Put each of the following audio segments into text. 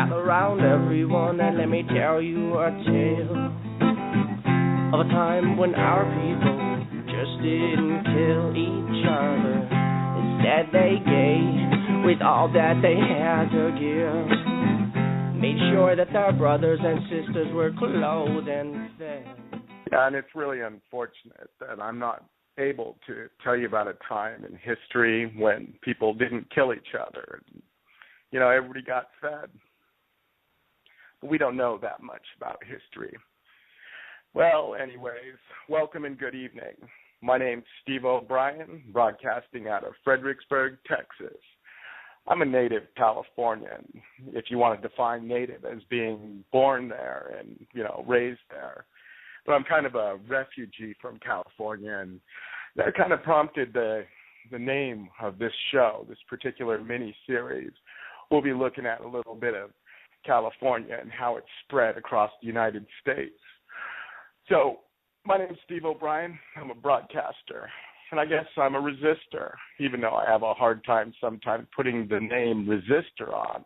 gather round everyone and let me tell you a tale of a time when our people just didn't kill each other. Instead they gave with all that they had to give. Made sure that their brothers and sisters were clothed and fed. Yeah, and it's really unfortunate that I'm not able to tell you about a time in history when people didn't kill each other. You know, everybody got fed. But we don't know that much about history. Well, anyways, welcome and good evening. My name's Steve OBrien, broadcasting out of Fredericksburg, Texas. I'm a native Californian, if you want to define native as being born there and, you know, raised there. But I'm kind of a refugee from California, and that kind of prompted the name of this show, this particular mini-series. We'll be looking at a little bit of California and how it's spread across the United States. So, my name's Steve OBrien. I'm a broadcaster, and I guess I'm a resistor, even though I have a hard time sometimes putting the name resistor on.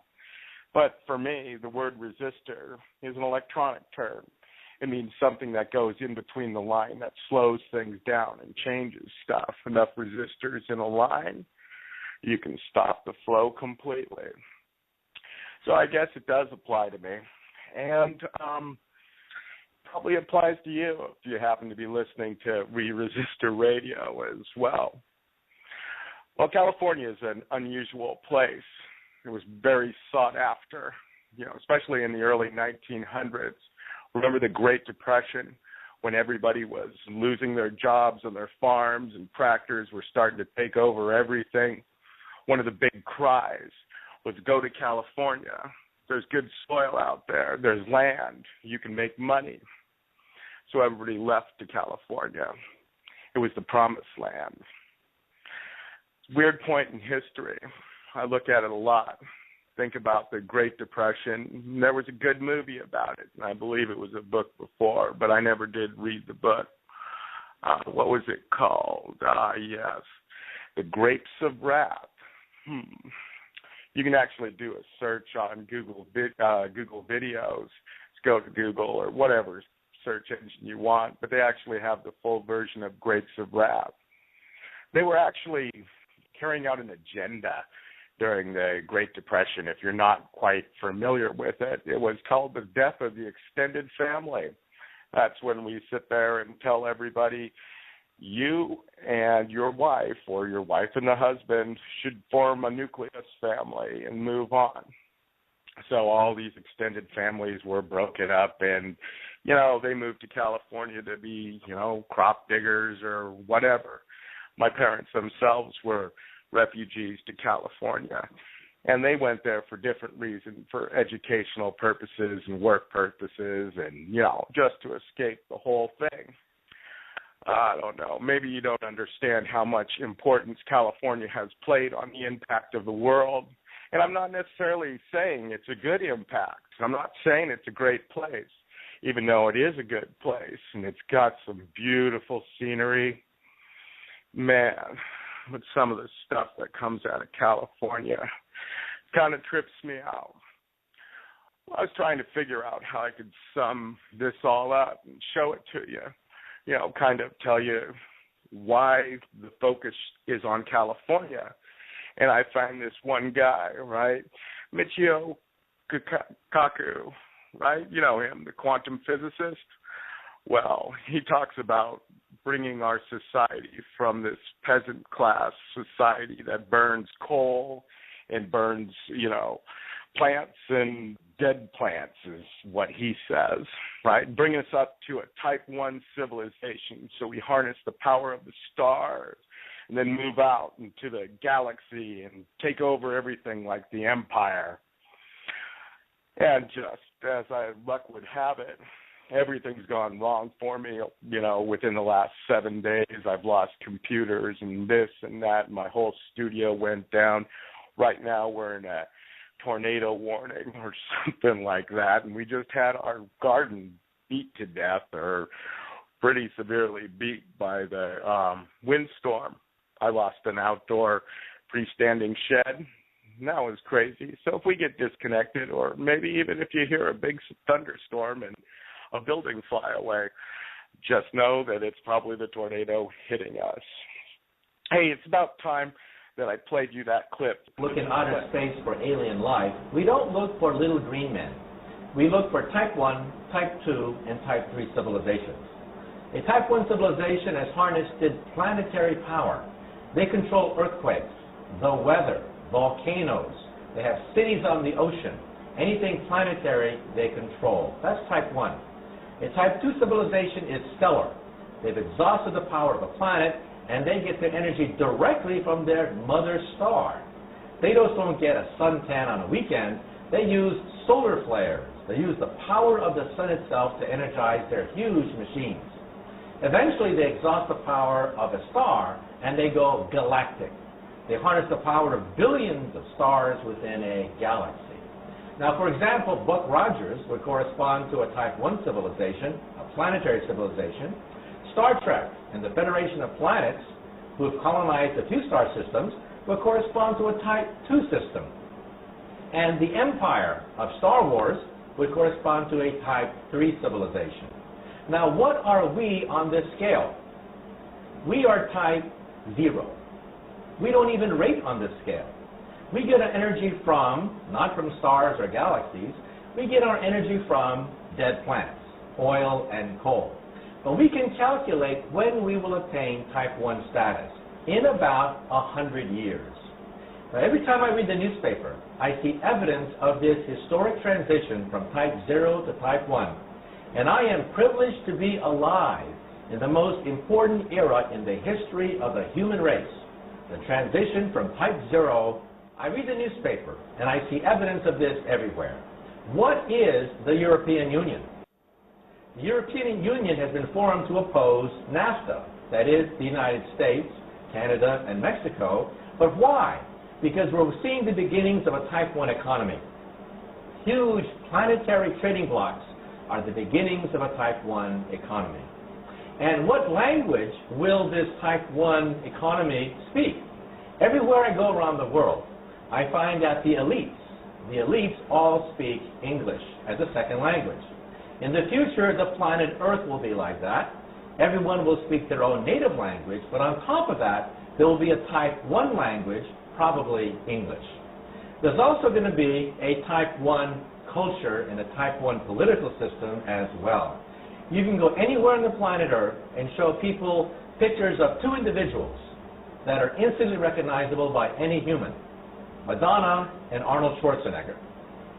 But for me, the word resistor is an electronic term. It means something that goes in between the line, that slows things down and changes stuff. Enough resistors in a line, you can stop the flow completely. So I guess it does apply to me. And probably applies to you if you happen to be listening to Resistor Radio as well. Well, California is an unusual place. It was very sought after, you know, especially in the early 1900s. Remember the Great Depression when everybody was losing their jobs on their farms and tractors were starting to take over everything? One of the big cries was go to California. There's good soil out there. There's land. You can make money. So everybody left to California. It was the promised land. Weird point in history. I look at it a lot. Think about the Great Depression. There was a good movie about it, and I believe it was a book before, but I never did read the book. What was it called? Yes, The Grapes of Wrath. You can actually do a search on Google Videos. Just go to Google or whatever search engine you want, but they actually have the full version of Grapes of Wrath. They were actually carrying out an agenda during the Great Depression. If you're not quite familiar with it, it was called the death of the extended family. That's when we sit there and tell everybody, you and your wife or your wife and the husband should form a nucleus family and move on. So all these extended families were broken up and, you know, they moved to California to be, you know, crop diggers or whatever. My parents themselves were refugees to California, and they went there for different reasons, for educational purposes and work purposes and, you know, just to escape the whole thing. I don't know. Maybe you don't understand how much importance California has played on the impact of the world. And I'm not necessarily saying it's a good impact. I'm not saying it's a great place, even though it is a good place. And it's got some beautiful scenery. Man, with some of the stuff that comes out of California, it kind of trips me out. I was trying to figure out how I could sum this all up and show it to you. You know, kind of tell you why the focus is on California. And I find this one guy, right, Michio Kaku, right? You know him, the quantum physicist. Well, he talks about bringing our society from this peasant class society that burns coal and burns, you know, plants and dead plants is what he says, right? Bring us up to a type 1 civilization so we harness the power of the stars and then move out into the galaxy and take over everything like the Empire. And just as luck would have it, everything's gone wrong for me, you know, within the last 7 days. I've lost computers and this and that. My whole studio went down. Right now we're in a tornado warning or something like that, and we just had our garden beat to death or pretty severely beat by the windstorm. I lost an outdoor freestanding shed now is crazy. So if we get disconnected, or maybe even if you hear a big thunderstorm and a building fly away, just know that it's probably the tornado hitting us. Hey, it's about time that I played you that clip. Look in outer space for alien life. We don't look for little green men. We look for type 1, type 2, and type 3 civilizations. A type 1 civilization has harnessed planetary power. They control earthquakes, the weather, volcanoes. They have cities on the ocean. Anything planetary, they control. That's type 1. A type 2 civilization is stellar. They've exhausted the power of a planet, and they get their energy directly from their mother star. They just don't get a suntan on a weekend. They use solar flares. They use the power of the sun itself to energize their huge machines. Eventually, they exhaust the power of a star, and they go galactic. They harness the power of billions of stars within a galaxy. Now, for example, Buck Rogers would correspond to a type 1 civilization, a planetary civilization. Star Trek and the Federation of Planets, who have colonized a few star systems, will correspond to a type 2 system. And the Empire of Star Wars would correspond to a type 3 civilization. Now, what are we on this scale? We are type 0. We don't even rate on this scale. We get our energy from, not from stars or galaxies, we get our energy from dead planets, oil and coal. But we can calculate when we will attain type 1 status, in about 100 years. Now, every time I read the newspaper, I see evidence of this historic transition from type 0 to type 1. And I am privileged to be alive in the most important era in the history of the human race, the transition from type 0. I read the newspaper, and I see evidence of this everywhere. What is the European Union? The European Union has been formed to oppose NAFTA, that is, the United States, Canada, and Mexico. But why? Because we're seeing the beginnings of a type 1 economy. Huge planetary trading blocks are the beginnings of a type 1 economy. And what language will this type 1 economy speak? Everywhere I go around the world, I find that the elites all speak English as a second language. In the future, the planet Earth will be like that. Everyone will speak their own native language, but on top of that, there will be a type 1 language, probably English. There's also going to be a type 1 culture and a type 1 political system as well. You can go anywhere on the planet Earth and show people pictures of two individuals that are instantly recognizable by any human, Madonna and Arnold Schwarzenegger.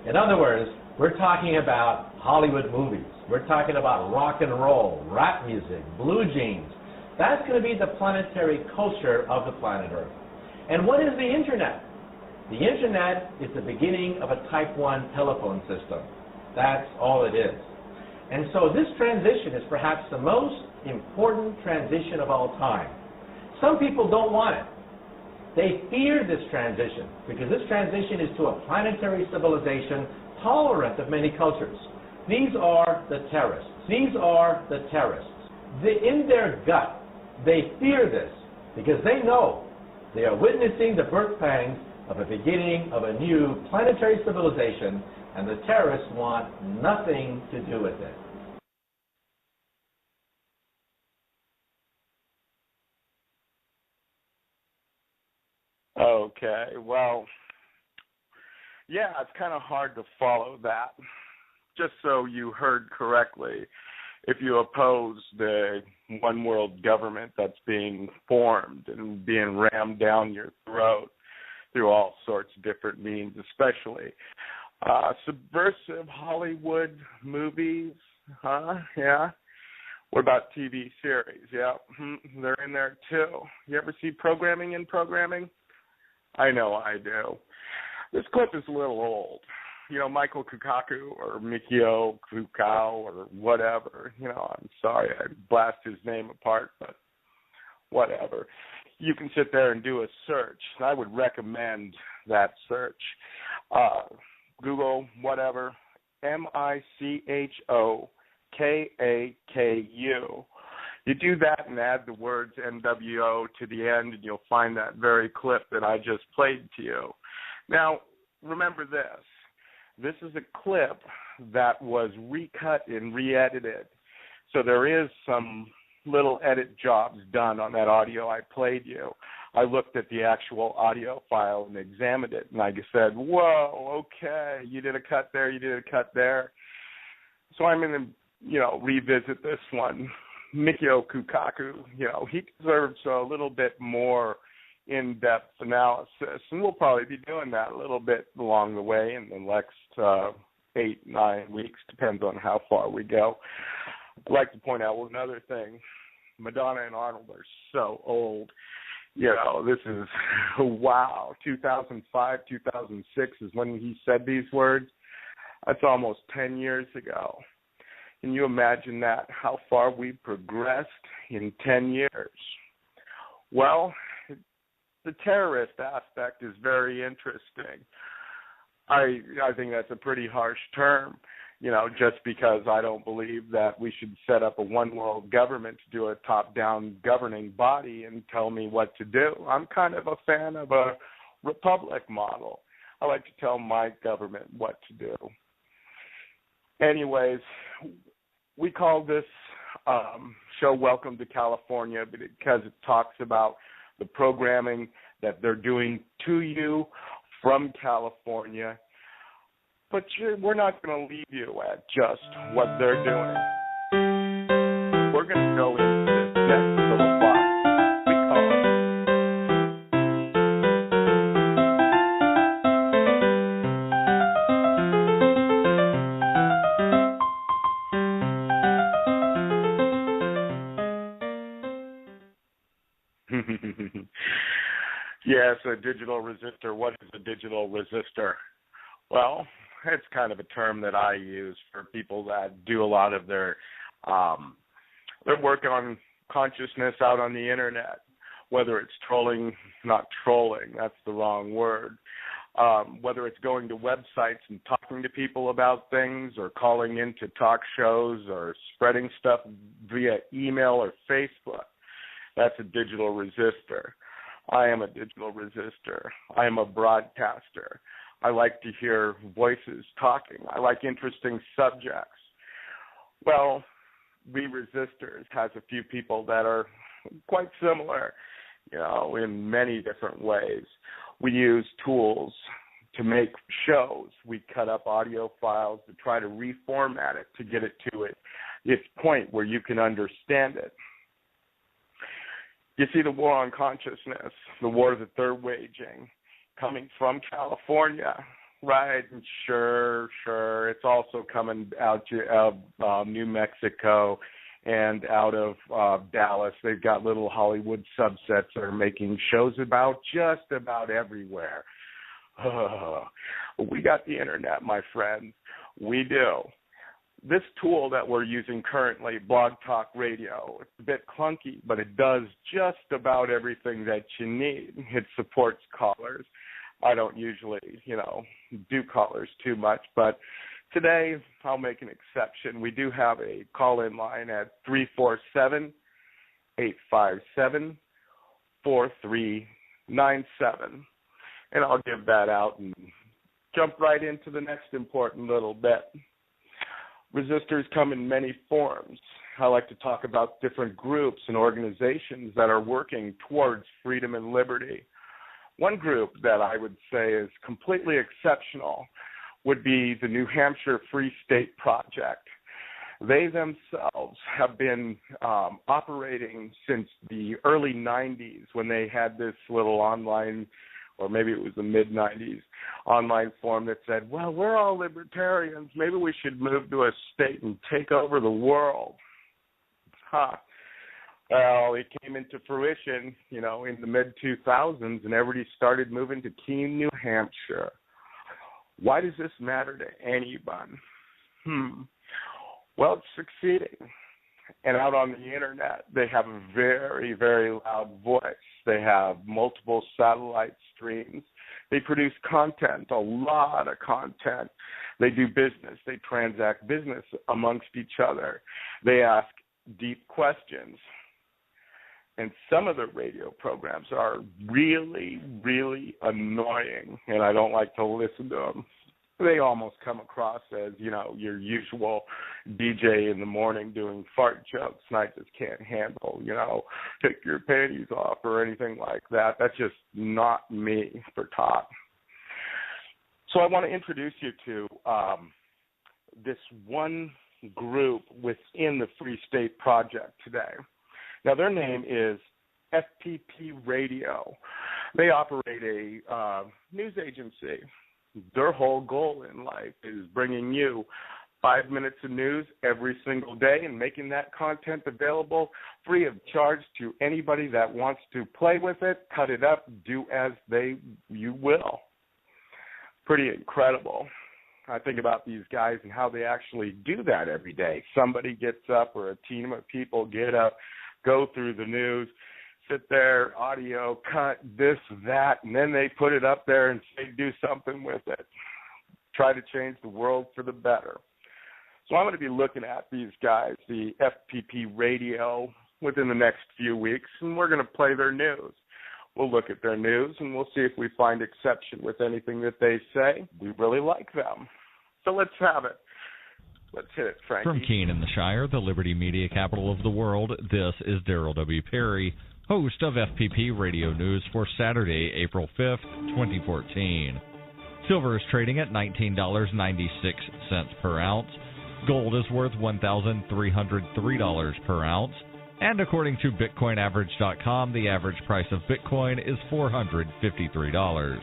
In other words, we're talking about Hollywood movies. We're talking about rock and roll, rap music, blue jeans. That's going to be the planetary culture of the planet Earth. And what is the Internet? The Internet is the beginning of a type 1 telephone system. That's all it is. And so this transition is perhaps the most important transition of all time. Some people don't want it. They fear this transition because this transition is to a planetary civilization tolerant of many cultures. These are the terrorists. These are the terrorists. In their gut, they fear this because they know they are witnessing the birth pangs of a beginning of a new planetary civilization, and the terrorists want nothing to do with it. Okay, well, yeah, it's kind of hard to follow that. Just so you heard correctly, if you oppose the one world government that's being formed and being rammed down your throat through all sorts of different means, especially subversive Hollywood movies, yeah. What about TV series? Yeah, they're in there too. You ever see programming in programming? I know I do. This clip is a little old. You know, Michael Kukaku or Mikio Kukau or whatever. You know, I'm sorry I blast his name apart, but whatever. You can sit there and do a search. I would recommend that search. Google, whatever, Michokaku. You do that and add the words NWO to the end, and you'll find that very clip that I just played to you. Now, remember this. This is a clip that was recut and re-edited. So there is some little edit jobs done on that audio I played you. I looked at the actual audio file and examined it, and I just said, whoa, okay, you did a cut there, you did a cut there. So I'm going to, revisit this one. Mikio Kukaku, he deserves a little bit more in-depth analysis, and we'll probably be doing that a little bit along the way in the next 8-9 weeks, depends on how far we go. I'd like to point out another thing. Madonna and Arnold are so old. This is, wow, 2005, 2006 is when he said these words. That's almost 10 years ago. Can you imagine that, how far we've progressed in 10 years? Well, the terrorist aspect is very interesting. I think that's a pretty harsh term, just because I don't believe that we should set up a one-world government to do a top-down governing body and tell me what to do. I'm kind of a fan of a republic model. I like to tell my government what to do. Anyways, we call this show Welcome to California because it talks about the programming that they're doing to you from California. But we're not going to leave you at just what they're doing. We're going to go into this next little box we call it. Yes, a digital resistor. What is a digital resistor? Well, it's kind of a term that I use for people that do a lot of their work on consciousness out on the internet, whether it's not trolling, that's the wrong word, whether it's going to websites and talking to people about things or calling into talk shows or spreading stuff via email or Facebook. That's a digital resistor. I am a digital resistor. I am a broadcaster. I like to hear voices talking. I like interesting subjects. Well, We Resistors has a few people that are quite similar, in many different ways. We use tools to make shows. We cut up audio files to try to reformat it to get it to its point where you can understand it. You see the war on consciousness, the war that they're waging, coming from California, right? And sure, it's also coming out of New Mexico and out of Dallas. They've got little Hollywood subsets that are making shows about just about everywhere. We got the internet, my friends. We do. This tool that we're using currently, Blog Talk Radio, it's a bit clunky, but it does just about everything that you need. It supports callers. I don't usually, do callers too much, but today I'll make an exception. We do have a call-in line at 347-857-4397, and I'll give that out and jump right into the next important little bit. Resistors come in many forms. I like to talk about different groups and organizations that are working towards freedom and liberty. One group that I would say is completely exceptional would be the New Hampshire Free State Project. They themselves have been operating since the early 90s when they had this little online, or maybe it was the mid-90s, online forum that said, well, we're all libertarians. Maybe we should move to a state and take over the world. Well, it came into fruition, in the mid-2000s, and everybody started moving to Keene, New Hampshire. Why does this matter to anyone? Well, it's succeeding. And out on the internet, they have a very, very loud voice. They have multiple satellite streams. They produce content, a lot of content. They do business. They transact business amongst each other. They ask deep questions. And some of the radio programs are really, really annoying, and I don't like to listen to them. They almost come across as, your usual DJ in the morning doing fart jokes, and I just can't handle, take your panties off or anything like that. That's just not me for talk. So I want to introduce you to this one group within the Free State Project today. Now, their name is FPP Radio. They operate a news agency. Their whole goal in life is bringing you 5 minutes of news every single day and making that content available free of charge to anybody that wants to play with it, cut it up, do as you will. Pretty incredible. I think about these guys and how they actually do that every day. Somebody gets up, or a team of people get up, go through the news, sit there, audio, cut, this, that, and then they put it up there and say, do something with it. Try to change the world for the better. So I'm going to be looking at these guys, the FPP Radio, within the next few weeks, and we're going to play their news. We'll look at their news, and we'll see if we find exception with anything that they say. We really like them. So let's have it. Let's hit it, Frankie. From Keene in the Shire, the Liberty Media capital of the world, this is Darrell W. Perry, host of FPP Radio News for Saturday, April 5th, 2014. Silver is trading at $19.96 per ounce. Gold is worth $1,303 per ounce. And according to BitcoinAverage.com, the average price of Bitcoin is $453.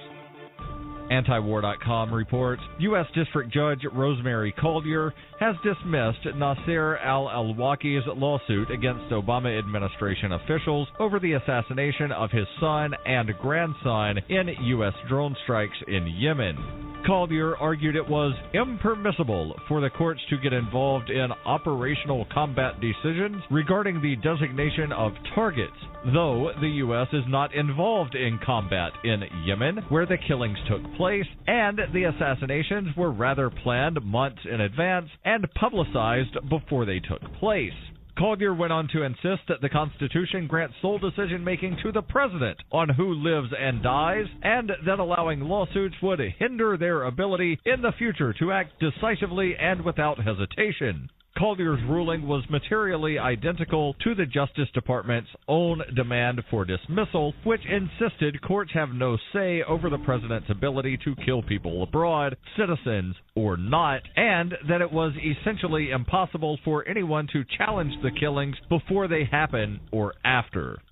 Antiwar.com reports U.S. District Judge Rosemary Collier has dismissed Nasser al-Awlaki's lawsuit against Obama administration officials over the assassination of his son and grandson in U.S. drone strikes in Yemen. Collier argued it was impermissible for the courts to get involved in operational combat decisions regarding the designation of targets, though the U.S. is not involved in combat in Yemen, where the killings took place, and the assassinations were rather planned months in advance and publicized before they took place. Collier went on to insist that the Constitution grants sole decision-making to the President on who lives and dies, and that allowing lawsuits would hinder their ability in the future to act decisively and without hesitation. Collier's ruling was materially identical to the Justice Department's own demand for dismissal, which insisted courts have no say over the president's ability to kill people abroad, citizens or not, and that it was essentially impossible for anyone to challenge the killings before they happen or after.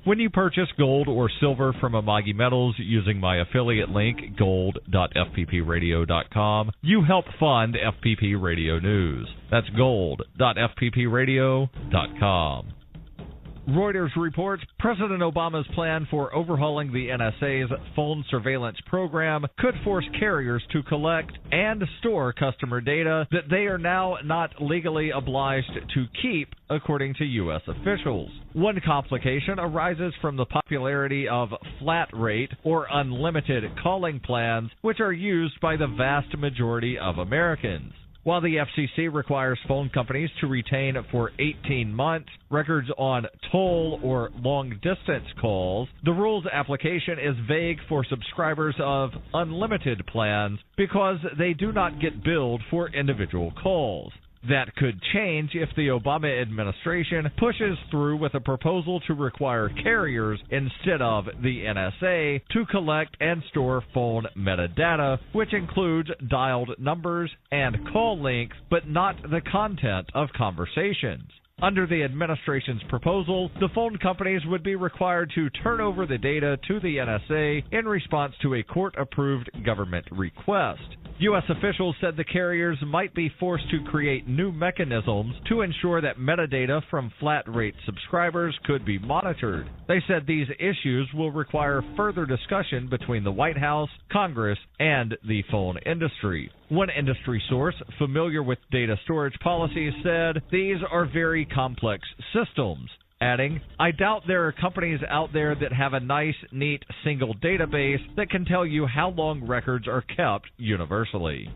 When you purchase gold or silver from Amagi Metals using my affiliate link, gold.fppradio.com, you help fund FPP Radio News. That's gold.fppradio.com. Reuters reports President Obama's plan for overhauling the NSA's phone surveillance program could force carriers to collect and store customer data that they are now not legally obliged to keep, according to U.S. officials. One complication arises from the popularity of flat rate or unlimited calling plans, which are used by the vast majority of Americans. While the FCC requires phone companies to retain for 18 months records on toll or long-distance calls, the rule's application is vague for subscribers of unlimited plans because they do not get billed for individual calls. That could change if the Obama administration pushes through with a proposal to require carriers, instead of the NSA, to collect and store phone metadata, which includes dialed numbers and call length, but not the content of conversations. Under the administration's proposal, the phone companies would be required to turn over the data to the NSA in response to a court-approved government request. U.S. officials said the carriers might be forced to create new mechanisms to ensure that metadata from flat-rate subscribers could be monitored. They said these issues will require further discussion between the White House, Congress, and the phone industry. One industry source familiar with data storage policies said these are very complex systems, adding, "I doubt there are companies out there that have a nice, neat, single database that can tell you how long records are kept universally."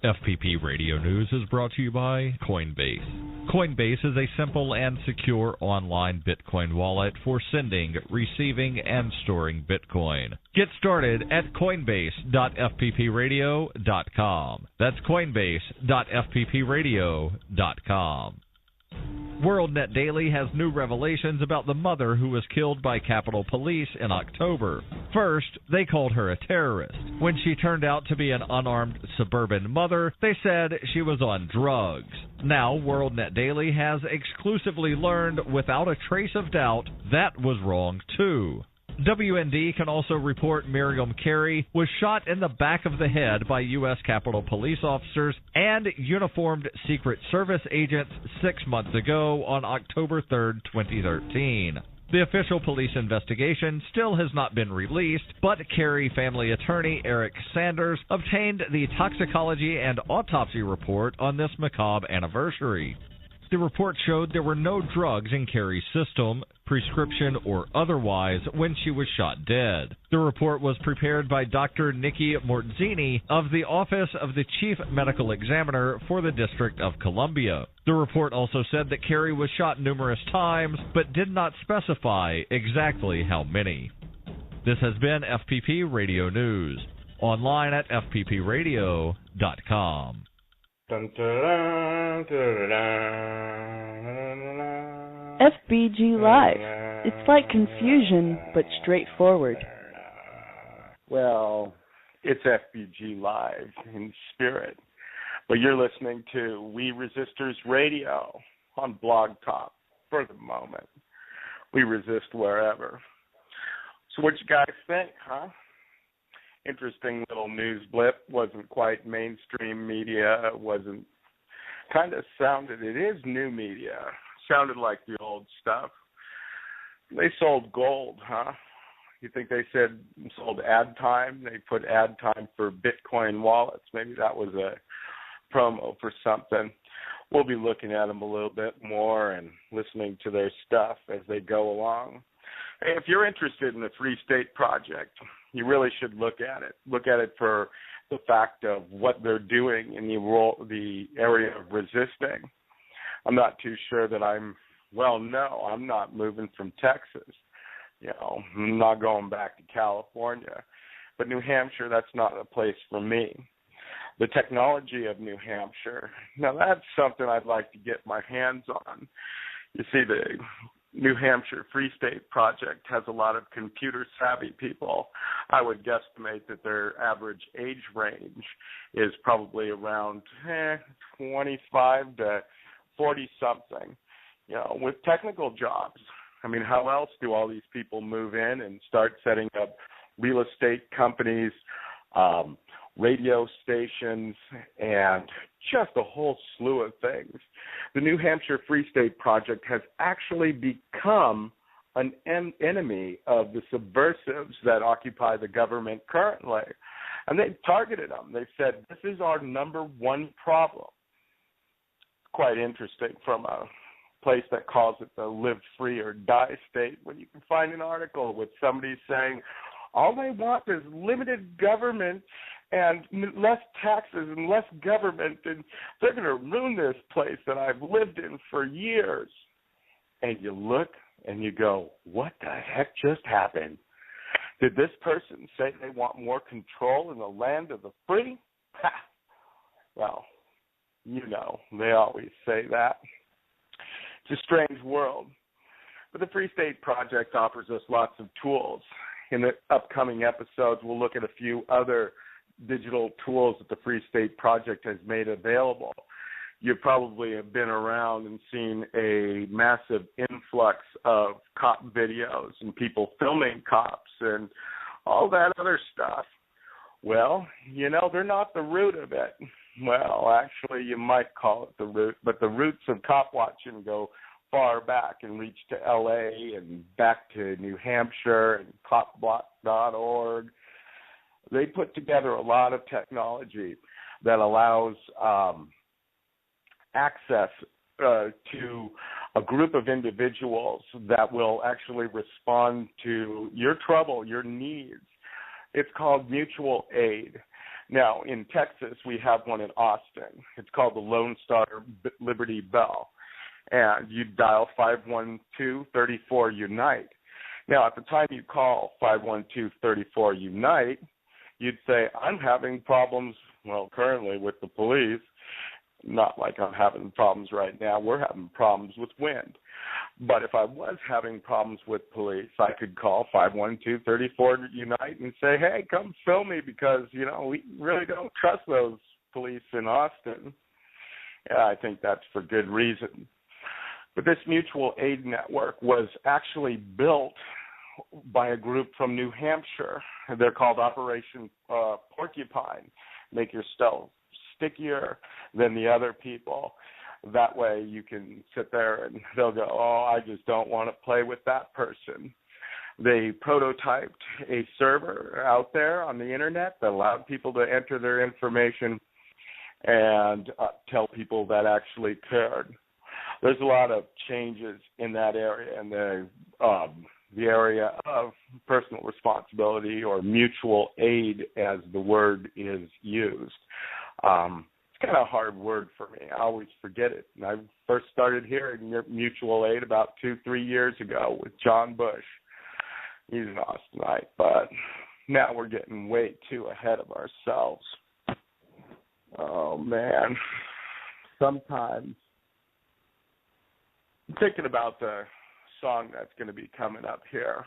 FPP Radio News is brought to you by Coinbase. Coinbase is a simple and secure online Bitcoin wallet for sending, receiving, and storing Bitcoin. Get started at coinbase.fppradio.com. That's coinbase.fppradio.com. WorldNet Daily has new revelations about the mother who was killed by Capitol Police in October. First, they called her a terrorist. When she turned out to be an unarmed suburban mother, they said she was on drugs. Now, WorldNet Daily has exclusively learned without a trace of doubt that was wrong too. WND can also report Miriam Carey was shot in the back of the head by U.S. Capitol Police officers and uniformed Secret Service agents 6 months ago on October 3, 2013. The official police investigation still has not been released, but Carey family attorney Eric Sanders obtained the toxicology and autopsy report on this macabre anniversary. The report showed there were no drugs in Carey's system, prescription or otherwise, when she was shot dead. The report was prepared by Dr. Nikki Mortzini of the Office of the Chief Medical Examiner for the District of Columbia. The report also said that Carey was shot numerous times, but did not specify exactly how many. This has been FPP Radio News, online at fppradio.com. FBG Live. It's like confusion, but straightforward. Well, it's FBG Live in spirit. But you're listening to We Resistors Radio on Blog Talk for the moment. We resist wherever. So what you guys think, huh? Interesting little news blip. Wasn't quite mainstream media. It wasn't, kind of sounded, it is new media. Sounded like the old stuff. They sold gold, huh? You think they said sold ad time? They put ad time for Bitcoin wallets. Maybe that was a promo for something. We'll be looking at them a little bit more and listening to their stuff as they go along. Hey, if you're interested in the Free State Project, you really should look at it. Look at it for the fact of what they're doing in the area of resisting. I'm not too sure that I'm not moving from Texas. I'm not going back to California. But New Hampshire, that's not a place for me. The technology of New Hampshire, now that's something I'd like to get my hands on. You see, the New Hampshire Free State Project has a lot of computer-savvy people. I would guesstimate that their average age range is probably around 25 to 40-something, with technical jobs. I mean, how else do all these people move in and start setting up real estate companies, radio stations, and just a whole slew of things? The New Hampshire Free State Project has actually become an enemy of the subversives that occupy the government currently. And they've targeted them. They've said, this is our number one problem. Quite interesting from a place that calls it the live free or die state, when you can find an article with somebody saying, all they want is limited government and less taxes and less government, and they're going to ruin this place that I've lived in for years. And you look and you go, what the heck just happened? Did this person say they want more control in the land of the free? Ha! Well, they always say that. It's a strange world. But the Free State Project offers us lots of tools. In the upcoming episodes, we'll look at a few other digital tools that the Free State Project has made available. You probably have been around and seen a massive influx of cop videos and people filming cops and all that other stuff. Well, they're not the root of it. Well, actually, you might call it the root, but the roots of cop watching go far back and reach to L.A. and back to New Hampshire and copblock.org. They put together a lot of technology that allows access to a group of individuals that will actually respond to your trouble, your needs. It's called mutual aid. Now, in Texas, we have one in Austin. It's called the Lone Star Liberty Bell. And you dial 512-34-UNITE. Now, at the time you call 512-34-UNITE, you'd say, I'm having problems, well, currently with the police. Not like I'm having problems right now. We're having problems with wind. But if I was having problems with police, I could call 512-34-UNITE and say, hey, come fill me because, you know, we really don't trust those police in Austin. Yeah, I think that's for good reason. But this mutual aid network was actually built by a group from New Hampshire. They're called Operation Porcupine. Make yourself stickier than the other people. That way you can sit there and they'll go, oh, I just don't want to play with that person. They prototyped a server out there on the internet that allowed people to enter their information and tell people that actually cared. There's a lot of changes in that area, and the area of personal responsibility or mutual aid, as the word is used. It's kind of a hard word for me. I always forget it. And I first started hearing mutual aid about 2-3 years ago with John Bush. He's an Austinite, but now we're getting way too ahead of ourselves. Oh, man. Sometimes I'm thinking about the song that's going to be coming up here,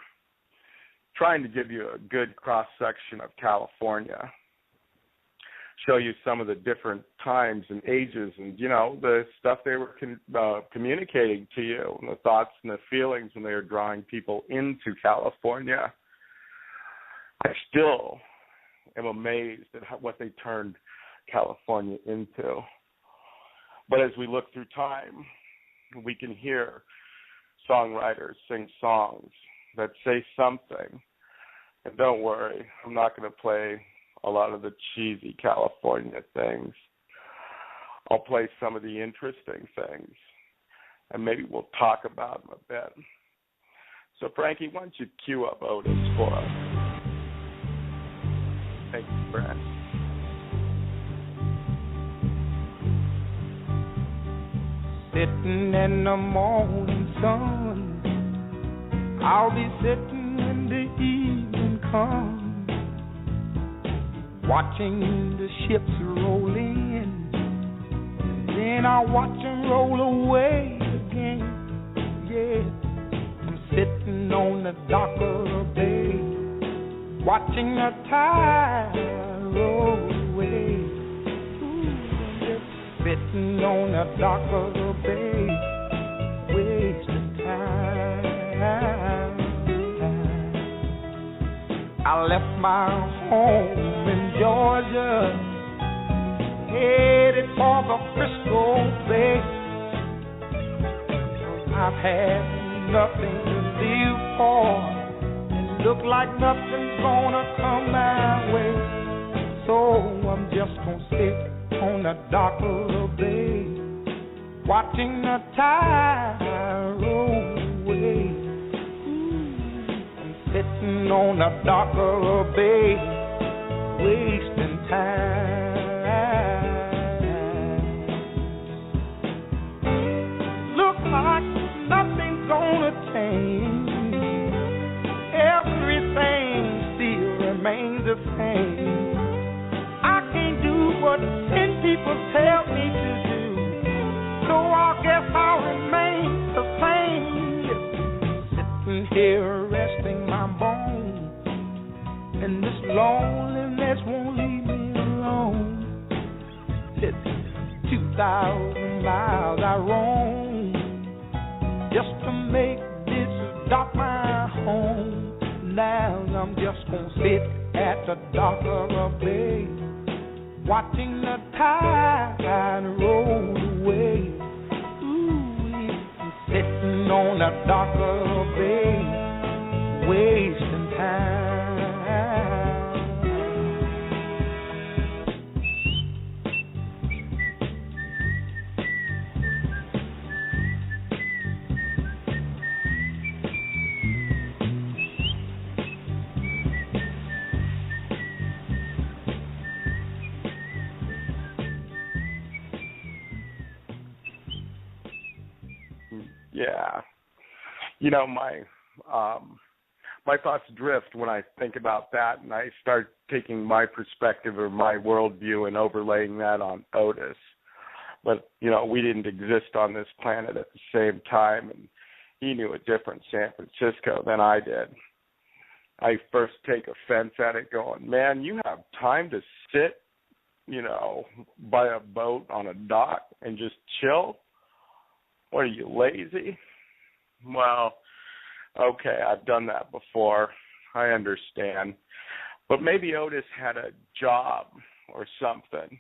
trying to give you a good cross-section of California, show you some of the different times and ages and, you know, the stuff they were communicating to you and the thoughts and the feelings when they were drawing people into California. I still am amazed at what they turned California into. But as we look through time, we can hear songwriters sing songs that say something. And don't worry, I'm not going to play a lot of the cheesy California things. I'll play some of the interesting things, and maybe we'll talk about them a bit. So, Frankie, why don't you cue up Otis for us? Thank you, Brad. Sitting in the morning sun, I'll be sitting when the evening comes, watching the ships roll in, and then I'll watch them roll away again. Yeah, I'm sitting on the dock of the bay, watching the tide roll away. Sitting on the dock of the bay, wasting time. I left my home in Georgia, headed for the Frisco Bay. I've had nothing to live for, and look like nothing's gonna come my way. So I'm just gonna sit on the dock of the bay, watching the tide roll away. I'm sitting on the dock of the bay, wasting time. Look like nothing's gonna change, everything still remains the same. What 10 people tell me to do, so I guess I'll remain the same. Sitting here resting my bones, and this loneliness won't leave me alone. It's 2,000 miles I roam just to make this dock my home. Now I'm just gonna sit at the dock of a bay, watching the tide roll away. Ooh, I'm sitting on the dock of the bay, wasting time. Yeah. You know, my thoughts drift when I think about that, and I start taking my perspective or my worldview and overlaying that on Otis. But, you know, we didn't exist on this planet at the same time, and he knew a different San Francisco than I did. I first take offense at it going, man, you have time to sit, you know, by a boat on a dock and just chill? What are you, lazy? Well, okay, I've done that before. I understand. But maybe Otis had a job or something.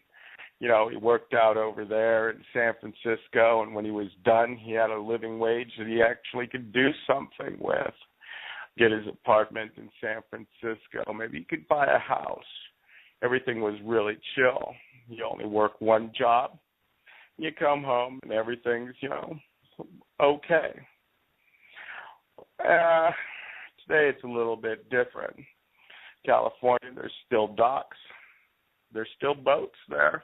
You know, he worked out over there in San Francisco, and when he was done, he had a living wage that he actually could do something with. Get his apartment in San Francisco. Maybe he could buy a house. Everything was really chill. You only work one job. You come home, and everything's, you know, okay. Today it's a little bit different. California, there's still docks. There's still boats there.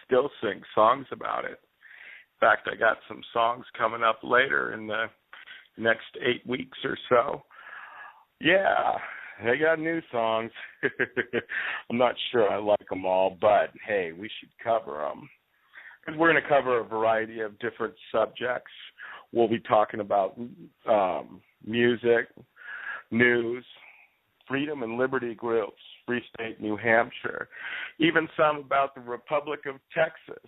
Still sing songs about it. In fact, I got some songs coming up later in the next 8 weeks or so. Yeah, they got new songs. I'm not sure I like them all, but hey, we should cover them. Because we're going to cover a variety of different subjects. We'll be talking about music, news, freedom and liberty groups, Free State, New Hampshire, even some about the Republic of Texas,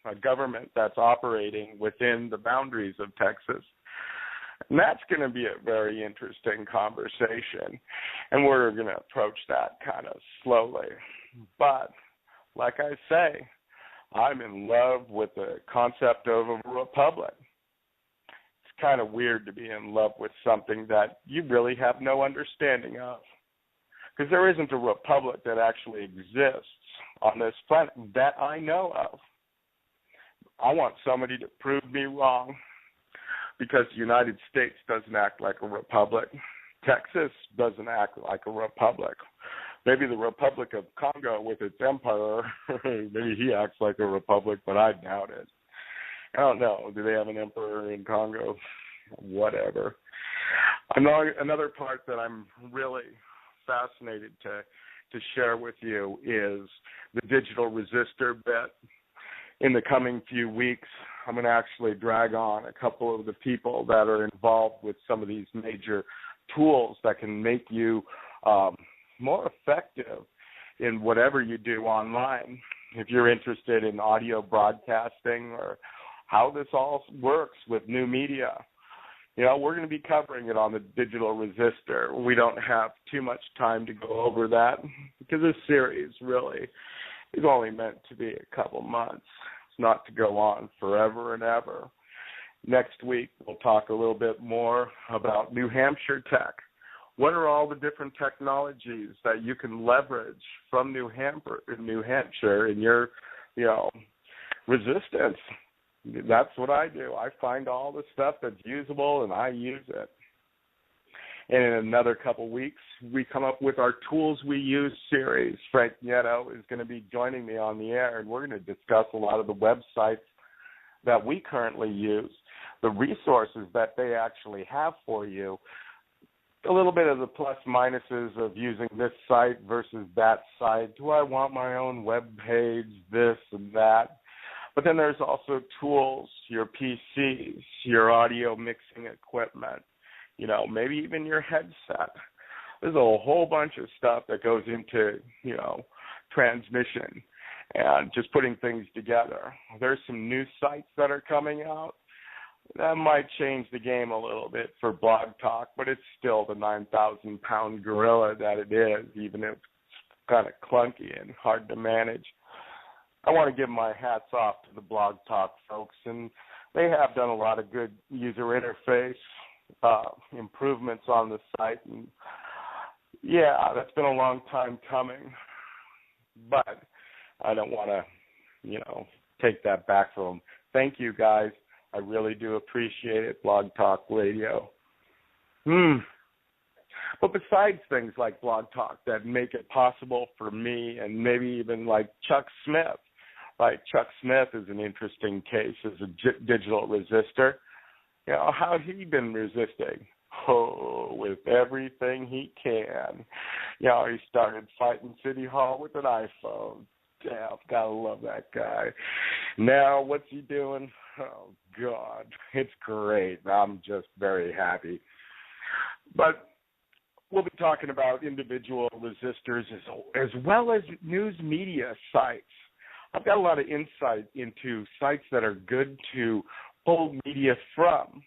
a government that's operating within the boundaries of Texas. And that's going to be a very interesting conversation, and we're going to approach that kind of slowly. But like I say, I'm in love with the concept of a republic. It's kind of weird to be in love with something that you really have no understanding of, because there isn't a republic that actually exists on this planet that I know of. I want somebody to prove me wrong, because the United States doesn't act like a republic. Texas doesn't act like a republic. Maybe the Republic of Congo with its emperor, maybe he acts like a republic, but I doubt it. I don't know. Do they have an emperor in Congo? Whatever. Another part that I'm really fascinated to share with you is the digital resistor bit. In the coming few weeks, I'm going to actually drag on a couple of the people that are involved with some of these major tools that can make you more effective in whatever you do online. If you're interested in audio broadcasting or how this all works with new media, you know, we're going to be covering it on the digital resistor. We don't have too much time to go over that because this series really is only meant to be a couple months. It's not to go on forever and ever. Next week, we'll talk a little bit more about New Hampshire tech. What are all the different technologies that you can leverage from New Hampshire in your, you know, resistance? That's what I do. I find all the stuff that's usable, and I use it. And in another couple weeks, we come up with our Tools We Use series. Frank Nieto is going to be joining me on the air, and we're going to discuss a lot of the websites that we currently use, the resources that they actually have for you, a little bit of the plus minuses of using this site versus that site. Do I want my own web page, this and that? But then there's also tools, your PCs, your audio mixing equipment, you know, maybe even your headset. There's a whole bunch of stuff that goes into, you know, transmission and just putting things together. There's some new sites that are coming out. That might change the game a little bit for Blog Talk, but it's still the 9,000-pound gorilla that it is, even if it's kind of clunky and hard to manage. I want to give my hats off to the Blog Talk folks, and they have done a lot of good user interface improvements on the site. And yeah, that's been a long time coming, but I don't want to, you know, take that back from them. Thank you, guys. I really do appreciate it, Blog Talk Radio. But besides things like Blog Talk that make it possible for me, and maybe even like Chuck Smith, right? Chuck Smith is an interesting case as a digital resistor. how's he been resisting? Oh, with everything he can. He started fighting City Hall with an iPhone. Damn, gotta love that guy. Now, what's he doing? Oh, God, it's great. I'm just very happy. But we'll be talking about individual resistors as well as news media sites. I've got a lot of insight into sites that are good to pull media from,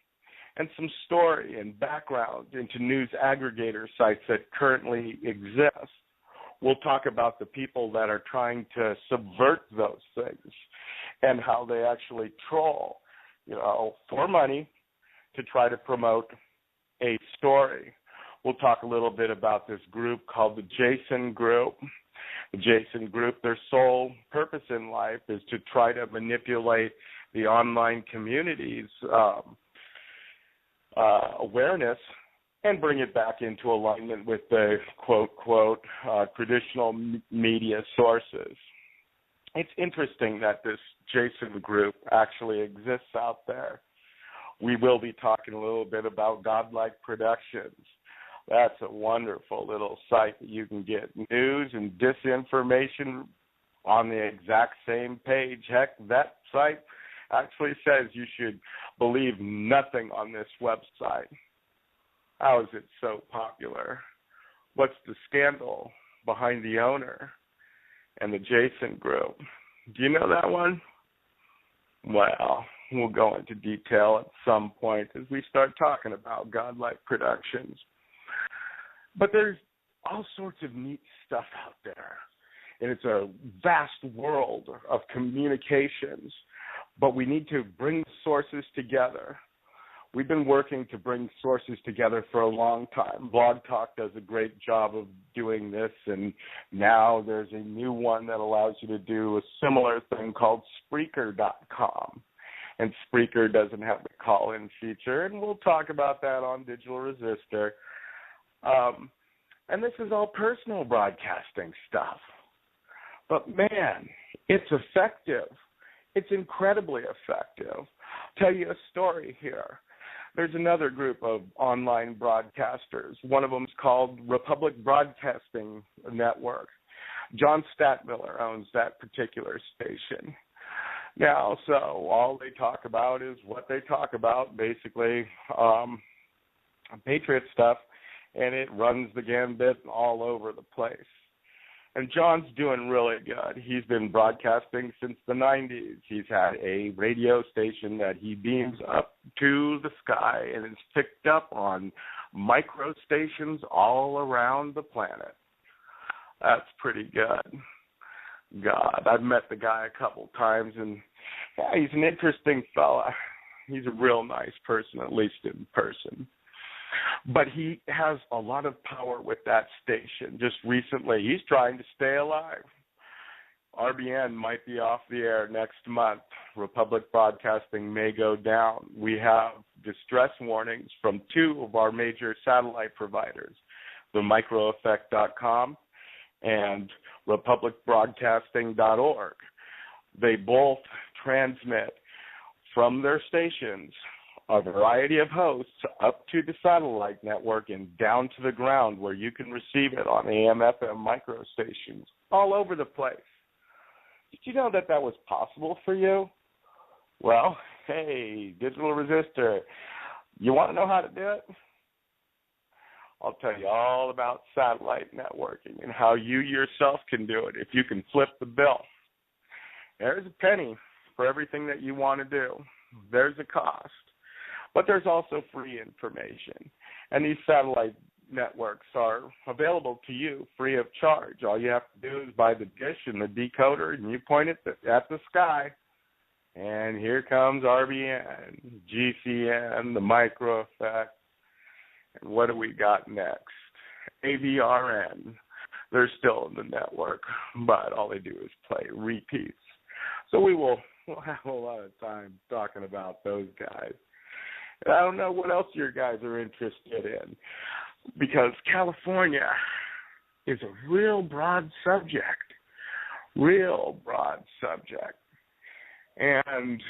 and some story and background into news aggregator sites that currently exist. We'll talk about the people that are trying to subvert those things and how they actually troll, for money to try to promote a story. We'll talk a little bit about this group called the Jason Group. The Jason Group, their sole purpose in life is to try to manipulate the online community's awareness and bring it back into alignment with the quote, traditional media sources. It's interesting that this Jason Group actually exists out there. We will be talking a little bit about Godlike Productions. That's a wonderful little site that you can get news and disinformation on the exact same page. Heck, that site actually says you should believe nothing on this website. How is it so popular? What's the scandal behind the owner and the Jason Group? Do you know that one? Well, we'll go into detail at some point as we start talking about Godlike Productions. But there's all sorts of neat stuff out there, and it's a vast world of communications, but we need to bring sources together. We've been working to bring sources together for a long time. Blog Talk does a great job of doing this, and now there's a new one that allows you to do a similar thing called Spreaker.com. And Spreaker doesn't have the call-in feature, and we'll talk about that on Digital Resistor. And this is all personal broadcasting stuff. But, man, it's effective. It's incredibly effective. I'll tell you a story here. There's another group of online broadcasters. One of them is called Republic Broadcasting Network. John Statmiller owns that particular station. Now, so all they talk about is what they talk about, basically Patriot stuff, and it runs the gambit all over the place. And John's doing really good. He's been broadcasting since the 90s. He's had a radio station that he beams up to the sky, and it's picked up on micro stations all around the planet. That's pretty good. God, I've met the guy a couple times, and yeah, he's an interesting fella. He's a real nice person, at least in person. But he has a lot of power with that station. Just recently, he's trying to stay alive. RBN might be off the air next month. Republic Broadcasting may go down. We have distress warnings from two of our major satellite providers, the microeffect.com and republicbroadcasting.org. They both transmit from their stations a variety of hosts up to the satellite network and down to the ground where you can receive it on AM/FM micro stations all over the place. Did you know that was possible for you? Well, hey, Digital Resistor, you want to know how to do it? I'll tell you all about satellite networking and how you yourself can do it if you can flip the bill. There's a penny for everything that you want to do. There's a cost. But there's also free information. And these satellite networks are available to you free of charge. All you have to do is buy the dish and the decoder, and you point it at the sky. And here comes RBN, GCN, the Micro Effect. And what do we got next? AVRN. They're still in the network, but all they do is play repeats. So we'll have a lot of time talking about those guys. I don't know what else your guys are interested in, because California is a real broad subject. And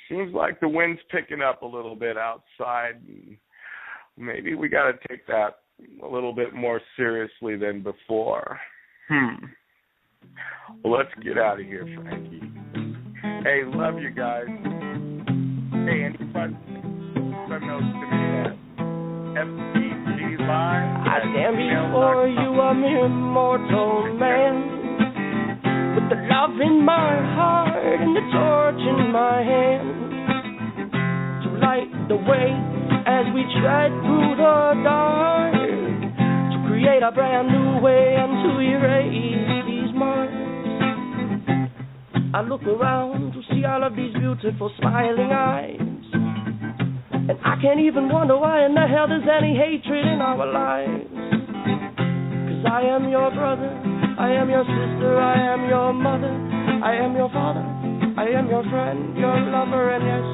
seems like the wind's picking up a little bit outside. And maybe we got to take that a little bit more seriously than before. Well, let's get out of here, Frankie. Hey, love you guys. Hey, any questions? Send those to me at FBG Live. I stand before you, a mere mortal man, with the love in my heart and the torch in my hand, to light the way as we tread through the dark, to create a brand new way and to erase these marks. I look around to see all of these beautiful smiling eyes, and I can't even wonder why in the hell there's any hatred in our lives. 'Cause I am your brother, I am your sister, I am your mother, I am your father, I am your friend, your lover, and yes,